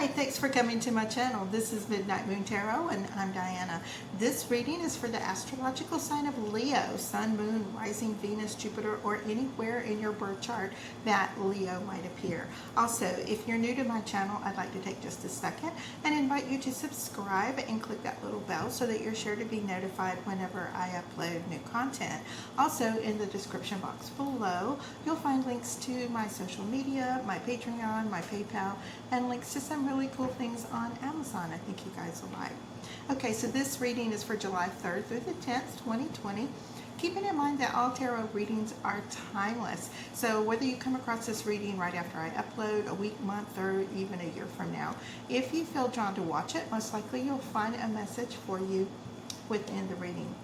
Hi, thanks for coming to my channel. This is Midnight Moon Tarot and I'm Diana. This reading is for the astrological sign of Leo, Sun, Moon, Rising, Venus, Jupiter, or anywhere in your birth chart that Leo might appear. Also, if you're new to my channel, I'd like to take just a second and invite you to subscribe and click that little bell so that you're sure to be notified whenever I upload new content. Also, in the description box below, you'll find links to my social media, my Patreon, my PayPal, and links to some really cool things on Amazon I think you guys will like. Okay, so this reading is for July 3rd through the 10th, 2020. Keeping in mind that all tarot readings are timeless. So whether you come across this reading right after I upload, a week, month, or even a year from now, if you feel drawn to watch it, most likely you'll find a message for you within the reading.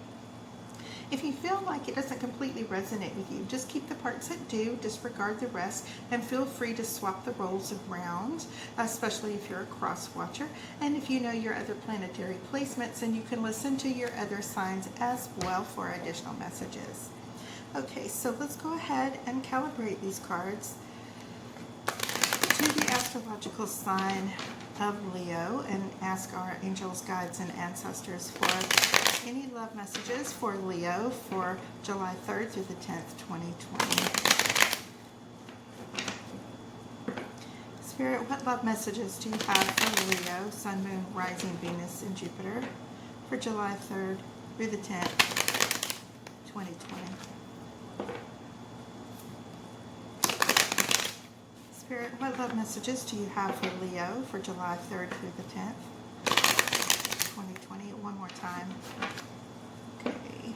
If you feel like it doesn't completely resonate with you, just keep the parts that do, disregard the rest, and feel free to swap the roles around, especially if you're a cross watcher. And if you know your other planetary placements, then you can listen to your other signs as well for additional messages. Okay, so let's go ahead and calibrate these cards to the astrological sign of Leo and ask our angels, guides, and ancestors for any love messages for Leo for July 3rd through the 10th, 2020. Spirit, what love messages do you have for Leo, Sun, Moon, Rising, Venus, and Jupiter for July 3rd through the 10th, 2020? Spirit, what love messages do you have for Leo for July 3rd through the 10th, 2020? One more time. Okay.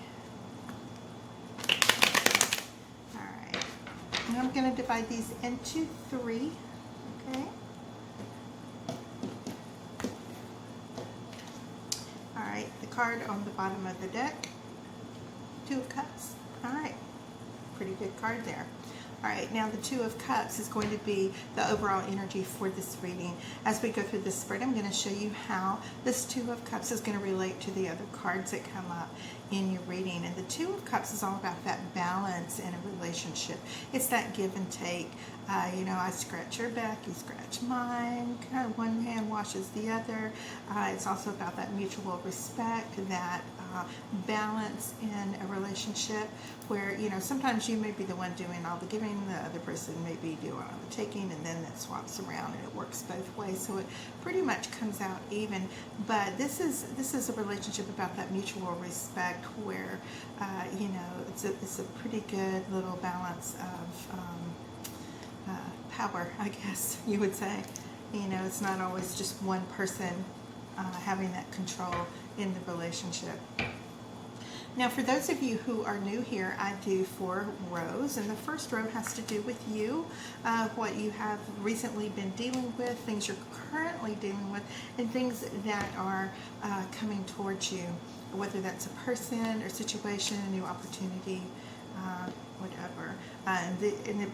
Alright. And I'm going to divide these into three. Okay. Alright, the card on the bottom of the deck, Two of Cups. Alright. Pretty good card there. Alright, now the Two of Cups is going to be the overall energy for this reading. As we go through this spread, I'm going to show you how this Two of Cups is going to relate to the other cards that come up in your reading. And the Two of Cups is all about that balance in a relationship. It's that give and take. I scratch your back, you scratch mine. Kind of one hand washes the other. It's also about that mutual respect, that balance in a relationship where, sometimes you may be the one doing all the giving, the other person may be doing all the taking, and then that swaps around and it works both ways. So it pretty much comes out even. But this is a relationship about that mutual respect where, it's a pretty good little balance of power, I guess you would say. It's not always just one person having that control in the relationship. Now, for those of you who are new here, I do 4 rows, and the first row has to do with you, what you have recently been dealing with, things you're currently dealing with, and things that are coming towards you, whether that's a person or situation, a new opportunity, whatever.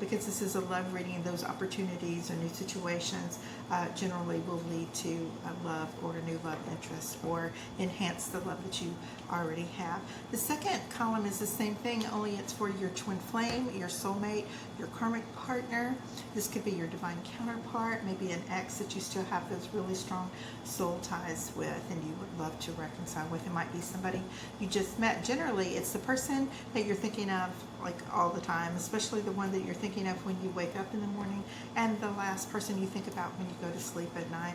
Because this is a love reading, those opportunities or new situations generally will lead to a love or a new love interest or enhance the love that you already have. The second column is the same thing, only it's for your twin flame, your soulmate, your karmic partner. This could be your divine counterpart, maybe an ex that you still have those really strong soul ties with and you would love to reconcile with. It might be somebody you just met. Generally, it's the person that you're thinking of like all the time, especially the one that you're thinking of when you wake up in the morning, and the last person you think about when you go to sleep at night.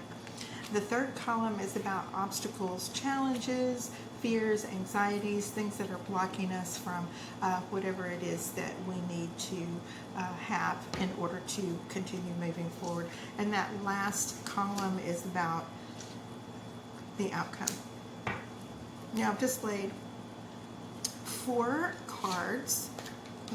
The third column is about obstacles, challenges, fears, anxieties, things that are blocking us from whatever it is that we need to have in order to continue moving forward. And that last column is about the outcome. Now, I've just laid 4 cards.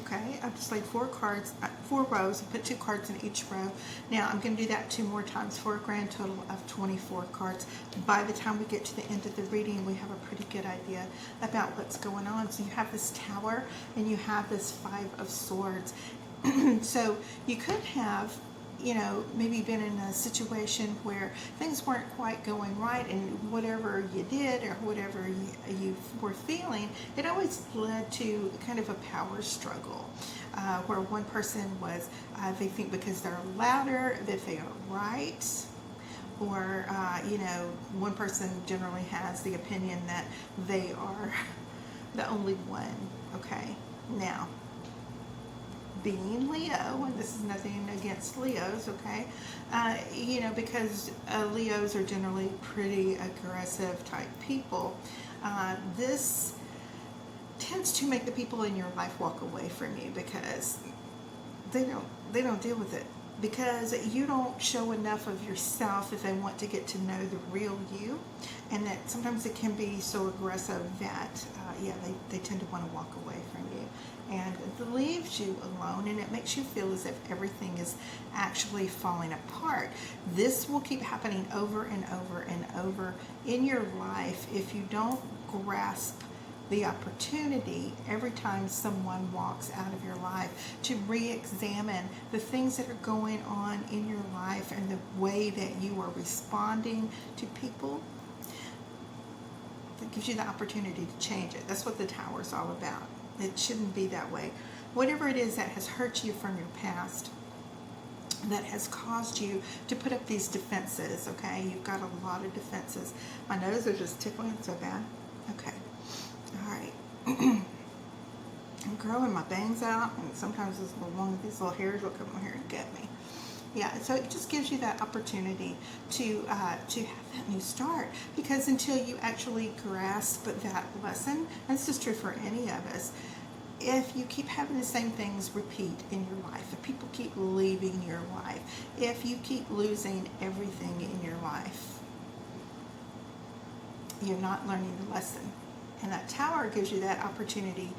Okay, I've just laid 4 cards, 4 rows, and put 2 cards in each row. Now I'm going to do that 2 more times for a grand total of 24 cards. By the time we get to the end of the reading, we have a pretty good idea about what's going on. So you have this Tower and you have this 5 of Swords. So you could have, maybe been in a situation where things weren't quite going right, and whatever you did or whatever you were feeling, it always led to kind of a power struggle where one person was, they think because they're louder that they are right, or one person generally has the opinion that they are the only one. Okay, now being Leo, and this is nothing against Leos, okay, because Leos are generally pretty aggressive type people. This tends to make the people in your life walk away from you because they don't deal with it, because you don't show enough of yourself if they want to get to know the real you, and that sometimes it can be so aggressive that they tend to want to walk away from you, and it leaves you alone, and it makes you feel as if everything is actually falling apart. This will keep happening over and over and over in your life if you don't grasp the opportunity every time someone walks out of your life to re-examine the things that are going on in your life and the way that you are responding to people. That gives you the opportunity to change it. That's what the Tower is all about. It shouldn't be that way. Whatever it is that has hurt you from your past, that has caused you to put up these defenses, okay? You've got a lot of defenses. My nose is just tickling so bad. Okay. All right. I'm growing my bangs out, and sometimes these little hairs will come in here and get me. Yeah, so it just gives you that opportunity to have that new start, because until you actually grasp that lesson, and this is true for any of us, if you keep having the same things repeat in your life, if people keep leaving your life, if you keep losing everything in your life, you're not learning the lesson. And that Tower gives you that opportunity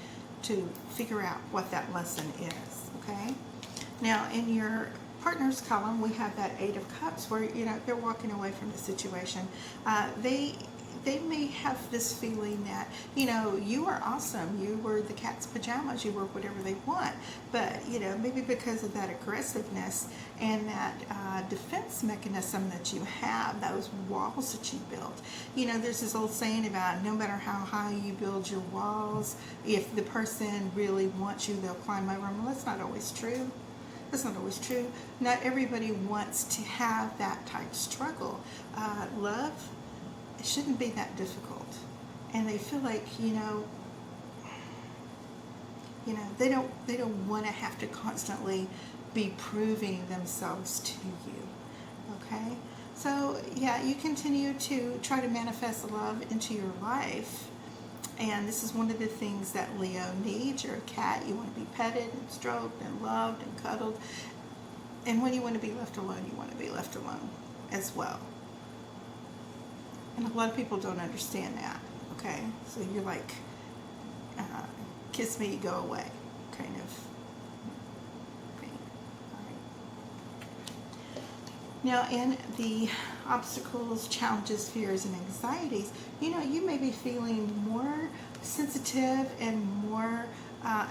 to figure out what that lesson is, okay? Now, in your partner's column, we have that Eight of Cups where, they're walking away from the situation. They may have this feeling that, you are awesome. You were the cat's pajamas. You were whatever they want. But, maybe because of that aggressiveness and that defense mechanism that you have, those walls that you built. There's this old saying about no matter how high you build your walls, if the person really wants you, they'll climb over them. Well, that's not always true. That's not always true. Not everybody wants to have that type of struggle. Love, it shouldn't be that difficult, and they feel like they don't want to have to constantly be proving themselves to you. Okay, so yeah, you continue to try to manifest love into your life, and this is one of the things that Leo needs. You're a cat. You want to be petted and stroked and loved and cuddled, and when you want to be left alone, you want to be left alone as well. And a lot of people don't understand that, okay? So you're like, kiss me, go away, kind of thing. All right. Now, in the obstacles, challenges, fears, and anxieties, you may be feeling more sensitive and more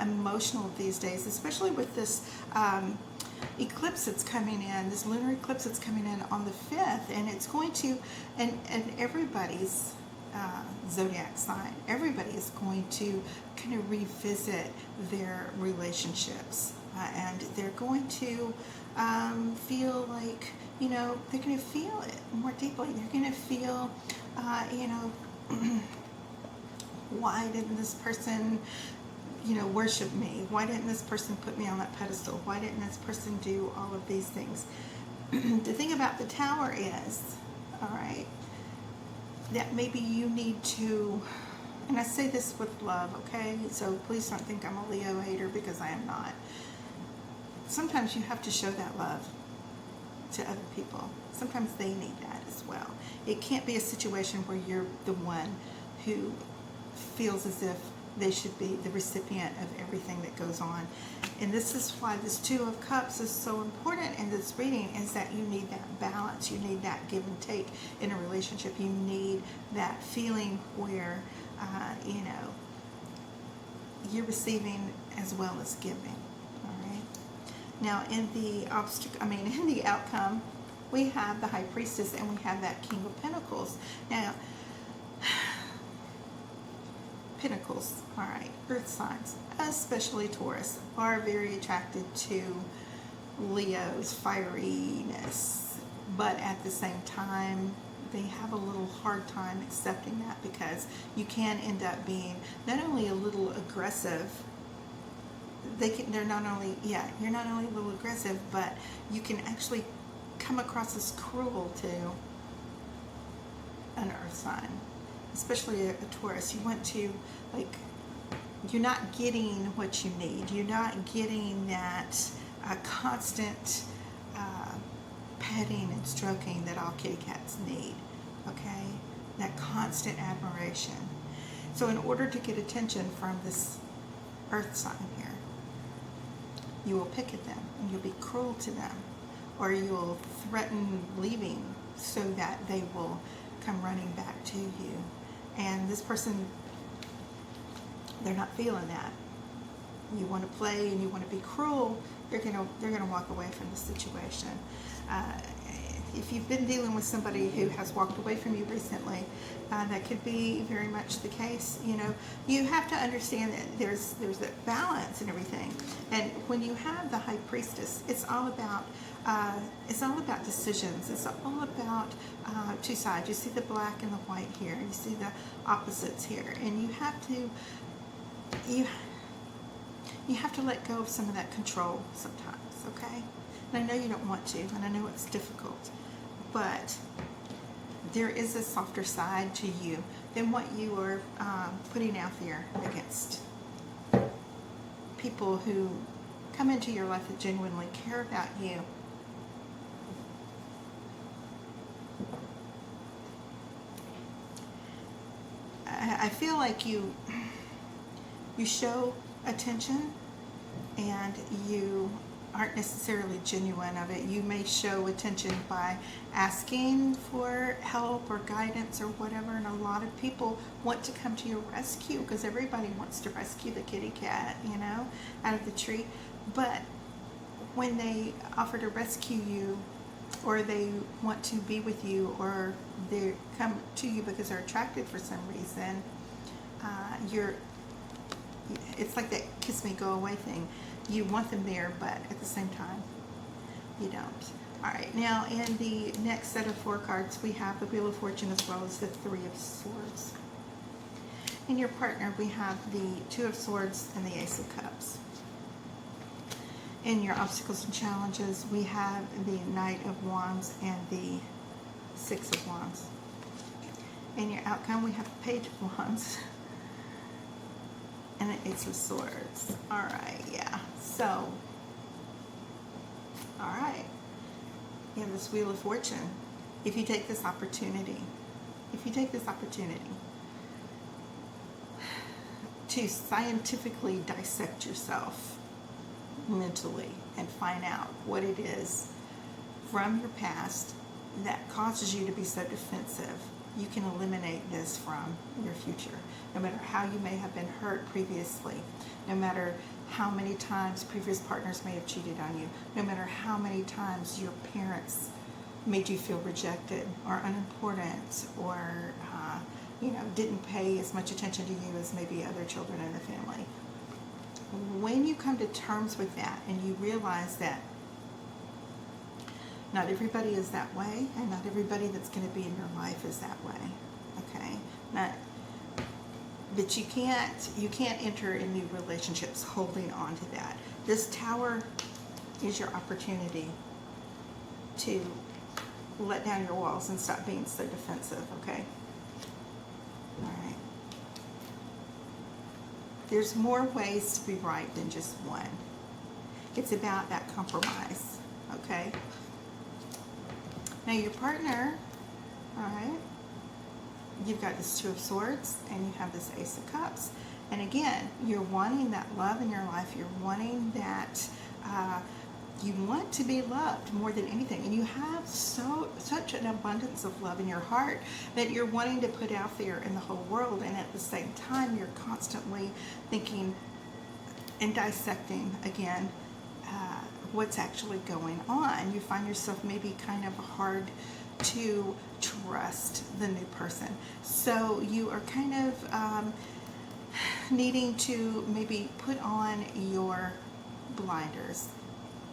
emotional these days, especially with this eclipse that's coming in, this lunar eclipse that's coming in on the 5th, and it's going to, and everybody's zodiac sign, everybody is going to kind of revisit their relationships, and they're going to feel like, they're going to feel it more deeply. They're going to feel, why didn't this person worship me? Why didn't this person put me on that pedestal? Why didn't this person do all of these things? The thing about the Tower is, all right, that maybe you need to, and I say this with love, okay? So please don't think I'm a Leo hater, because I am not. Sometimes you have to show that love to other people. Sometimes they need that as well. It can't be a situation where you're the one who feels as if they should be the recipient of everything that goes on. And this is why this Two of Cups is so important in this reading, is that you need that balance. You need that give and take in a relationship. You need that feeling where, you're receiving as well as giving. All right. Now, in the in the outcome, we have the High Priestess and we have that King of Pentacles. Now, Pentacles, all right, earth signs, especially Taurus, are very attracted to Leo's fieriness, but at the same time, they have a little hard time accepting that, because you can end up being not only a little aggressive, they're not only, yeah, you're not only a little aggressive, but you can actually come across as cruel to an earth sign, especially a Taurus. You want to, like, you're not getting what you need. You're not getting that constant petting and stroking that all kitty cats need, okay? That constant admiration. So in order to get attention from this earth sign here, you will pick at them and you'll be cruel to them, or you'll threaten leaving so that they will come running back to you. And this person, they're not feeling that. You want to play and you want to be cruel, they're gonna walk away from the situation. If you've been dealing with somebody who has walked away from you recently, that could be very much the case. You know, you have to understand that there's that balance and everything. And when you have the High Priestess, it's all about decisions. It's all about two sides. You see the black and the white here. You see the opposites here, and you have to let go of some of that control sometimes. Okay. And I know you don't want to, and I know it's difficult, but there is a softer side to you than what you are putting out there against people who come into your life that genuinely care about you. I feel like you show attention and you aren't necessarily genuine of it. You may show attention by asking for help or guidance or whatever, and a lot of people want to come to your rescue because everybody wants to rescue the kitty cat, you know, out of the tree. But when they offer to rescue you, or they want to be with you, or they come to you because they're attracted for some reason, it's like that kiss me, go away thing. You want them there, but at the same time, you don't. All right, now in the next set of 4 cards, we have the Wheel of Fortune as well as the 3 of Swords. In your partner, we have the 2 of Swords and the Ace of Cups. In your obstacles and challenges, we have the Knight of Wands and the 6 of Wands. In your outcome, we have the Page of Wands and the Ace of Swords. All right, yeah. So, all right. You have this Wheel of Fortune. If you take this opportunity to scientifically dissect yourself mentally and find out what it is from your past that causes you to be so defensive, you can eliminate this from your future. No matter how you may have been hurt previously, no matter how many times previous partners may have cheated on you, no matter how many times your parents made you feel rejected or unimportant, or didn't pay as much attention to you as maybe other children in the family. When you come to terms with that and you realize that not everybody is that way, and not everybody that's going to be in your life is that way, okay? But you can't enter in new relationships holding on to that. This Tower is your opportunity to let down your walls and stop being so defensive, okay? All right. There's more ways to be right than just one. It's about that compromise, okay? Now your partner, all right, you've got this 2 of Swords and you have this Ace of Cups. And again, you're wanting that love in your life. You're wanting that, you want to be loved more than anything. And you have such an abundance of love in your heart that you're wanting to put out there in the whole world. And at the same time, you're constantly thinking and dissecting again what's actually going on. You find yourself maybe kind of hard to trust the new person. So you are kind of needing to maybe put on your blinders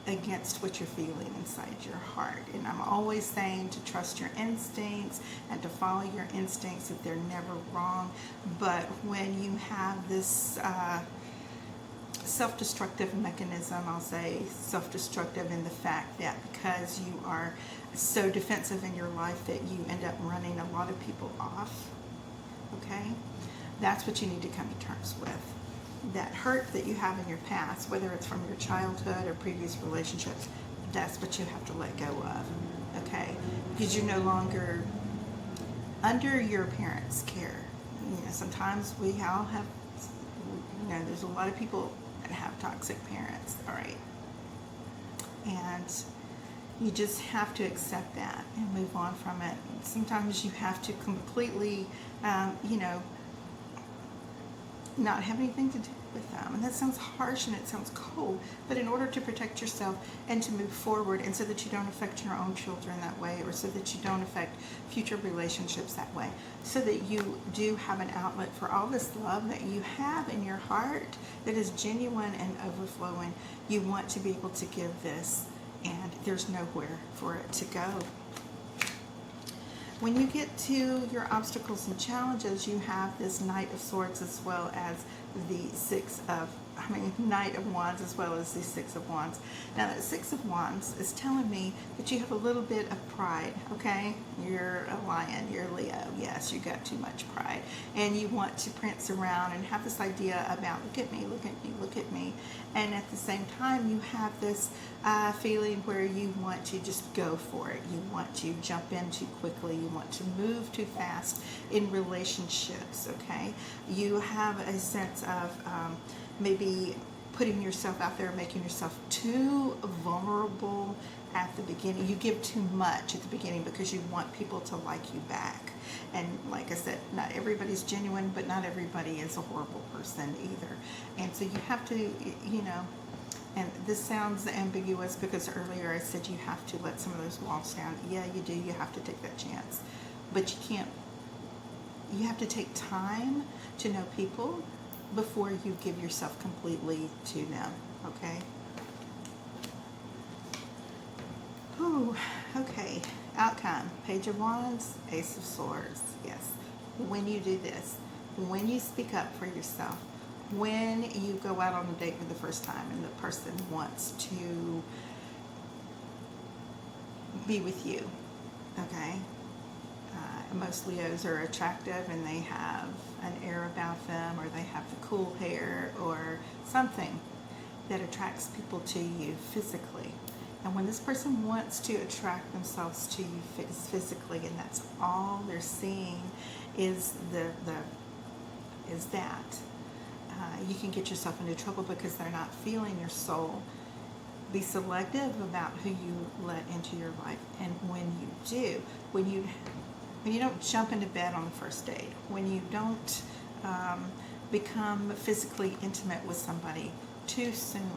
against what you're feeling inside your heart. And I'm always saying to trust your instincts and to follow your instincts, that they're never wrong. But when you have this self-destructive mechanism, I'll say self-destructive in the fact that because you are so defensive in your life that you end up running a lot of people off, okay? That's what you need to come to terms with. That hurt that you have in your past, whether it's from your childhood or previous relationships, that's what you have to let go of, okay? Because you're no longer under your parents' care. You know, sometimes we all have, you know, there's a lot of people that have toxic parents, all right? And you just have to accept that and move on from it. Sometimes you have to completely, you know, not have anything to do with them. And that sounds harsh and it sounds cold, but in order to protect yourself and to move forward, and so that you don't affect your own children that way, or so that you don't affect future relationships that way, so that you do have an outlet for all this love that you have in your heart that is genuine and overflowing, you want to be able to give this, and there's nowhere for it to go. When you get to your obstacles and challenges, you have this Knight of Swords as well as the Knight of Wands as well as the Six of Wands. Now that Six of Wands is telling me that you have a little bit of pride, okay? You're a lion, you're Leo, yes, you got too much pride. And you want to prance around and have this idea about, look at me, look at me, look at me. And at the same time, you have this feeling where you want to just go for it. You want to jump in too quickly. You want to move too fast in relationships, okay? You have a sense of maybe putting yourself out there, making yourself too vulnerable at the beginning. You give too much at the beginning because you want people to like you back. And like I said, not everybody's genuine, but not everybody is a horrible person either. And so you have to, you know, and this sounds ambiguous because earlier I said you have to let some of those walls down. Yeah, you do. You have to take that chance. But you can't, you have to take time to know people before you give yourself completely to them, okay? Ooh, okay. Outcome, Page of Wands, Ace of Swords. Yes. When you do this, when you speak up for yourself, when you go out on a date for the first time and the person wants to be with you, okay? Most Leos are attractive and they have an air about them, or they have the cool hair or something that attracts people to you physically. And when this person wants to attract themselves to you physically, and that's all they're seeing is that, you can get yourself into trouble because they're not feeling your soul. Be selective about who you let into your life, and when you do, when you don't jump into bed on the first date, when you don't become physically intimate with somebody too soon,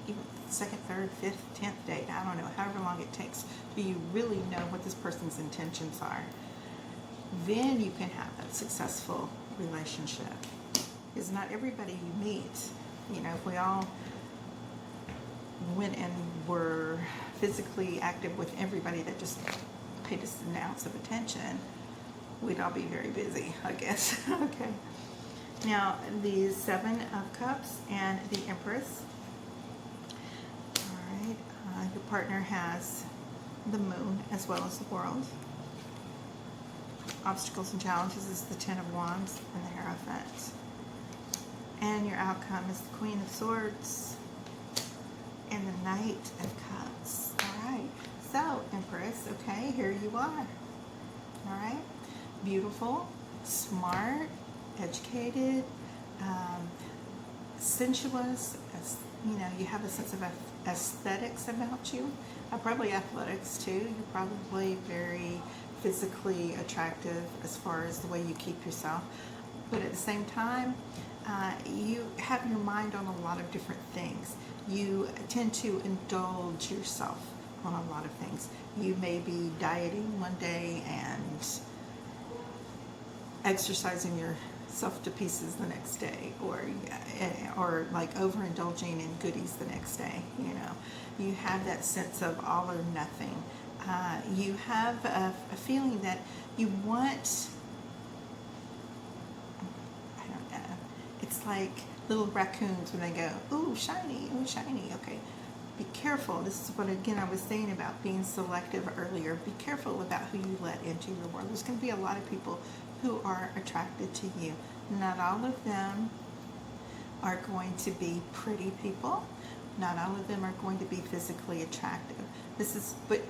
even second, third, fifth, 10th date, I don't know, however long it takes till you really know what this person's intentions are, then you can have a successful relationship. Because not everybody you meet, you know, if we all went and were physically active with everybody that just paid us an ounce of attention, we'd all be very busy, I guess. Okay. Now, the Seven of Cups and the Empress. All right. Your partner has the Moon as well as the World. Obstacles and challenges is the Ten of Wands and the Hierophant. And your outcome is the Queen of Swords and the Knight of Cups. All right. So, Empress, okay, here you are. All right. Beautiful, smart, educated, sensuous. You know, you have a sense of aesthetics about you. Probably athletics too. You're probably very physically attractive as far as the way you keep yourself. But at the same time, you have your mind on a lot of different things. You tend to indulge yourself on a lot of things. You may be dieting one day and exercising yourself to pieces the next day, or like overindulging in goodies the next day. You know, You have that sense of all or nothing. You have a feeling that you want, I don't know, it's like little raccoons when they go, ooh, shiny, okay. Be careful. This is what, again, I was saying about being selective earlier. Be careful about who you let into your world. There's going to be a lot of people who are attracted to you. Not all of them are going to be pretty people. Not all of them are going to be physically attractive. But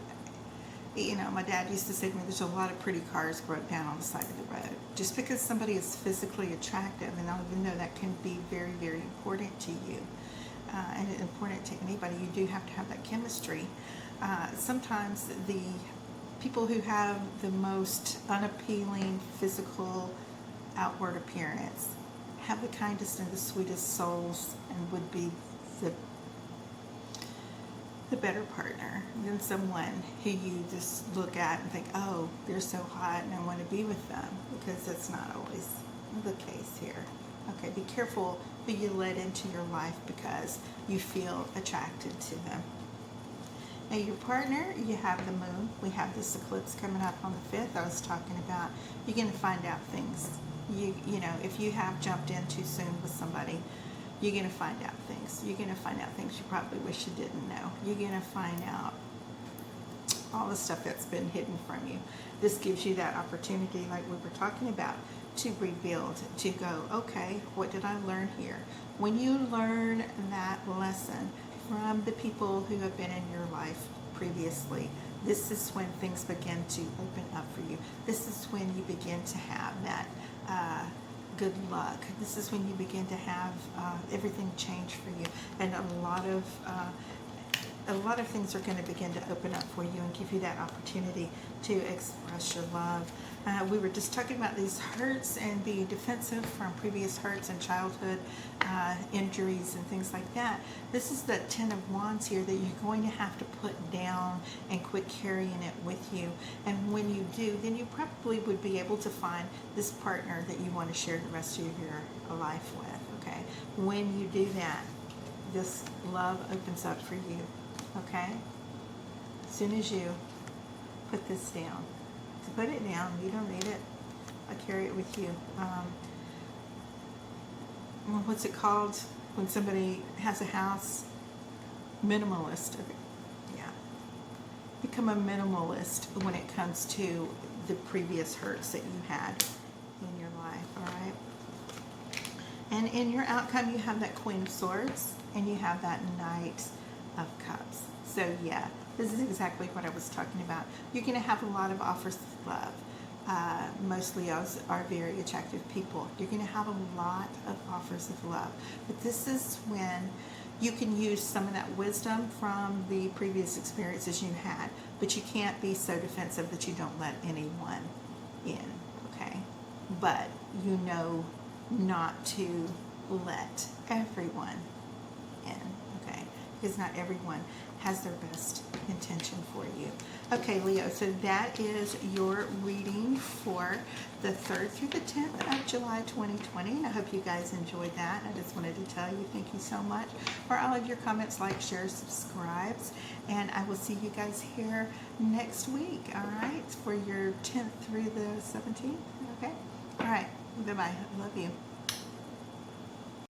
you know, my dad used to say to me, there's a lot of pretty cars broke down on the side of the road. Just because somebody is physically attractive, and even though that can be very, very important to you, and important to anybody, you do have to have that chemistry. Sometimes the people who have the most unappealing physical outward appearance have the kindest and the sweetest souls, and would be the better partner than someone who you just look at and think, oh, they're so hot and I want to be with them, because that's not always the case here. Okay, be careful who you let into your life because you feel attracted to them. Now your partner, you have the moon. We have this eclipse coming up on the 5th I was talking about. You're going to find out things. You know, if you have jumped in too soon with somebody, you're going to find out things. You're going to find out things you probably wish you didn't know. You're going to find out all the stuff that's been hidden from you. This gives you that opportunity, like we were talking about, to rebuild, to go, okay, what did I learn here? When you learn that lesson from the people who have been in your life previously, this is when things begin to open up for you. This is when you begin to have that good luck. This is when you begin to have everything change for you, and a lot of things are going to begin to open up for you and give you that opportunity to express your love. We were just talking about these hurts and being defensive from previous hurts and childhood injuries and things like that. This is the 10 of Wands here that you're going to have to put down and quit carrying it with you. And when you do, then you probably would be able to find this partner that you want to share the rest of your life with, okay? When you do that, this love opens up for you, okay? As soon as you put this down. To put it down, you don't need it. I carry it with you. What's it called when somebody has a house? Minimalist. Yeah. Become a minimalist when it comes to the previous hurts that you had in your life, all right? And in your outcome, you have that Queen of Swords, and you have that Knight of Cups. So yeah, this is exactly what I was talking about. You're going to have a lot of offers of love. Most Leos are very attractive people. You're going to have a lot of offers of love. But this is when you can use some of that wisdom from the previous experiences you had, but you can't be so defensive that you don't let anyone in, okay? But you know not to let everyone in, okay? Because not everyone has their best intention for you. Okay, Leo, so that is your reading for the 3rd through the 10th of July 2020. And I hope you guys enjoyed that. I just wanted to tell you thank you so much for all of your comments, likes, shares, subscribes. And I will see you guys here next week, all right, for your 10th through the 17th, okay? All right, bye-bye. Love you.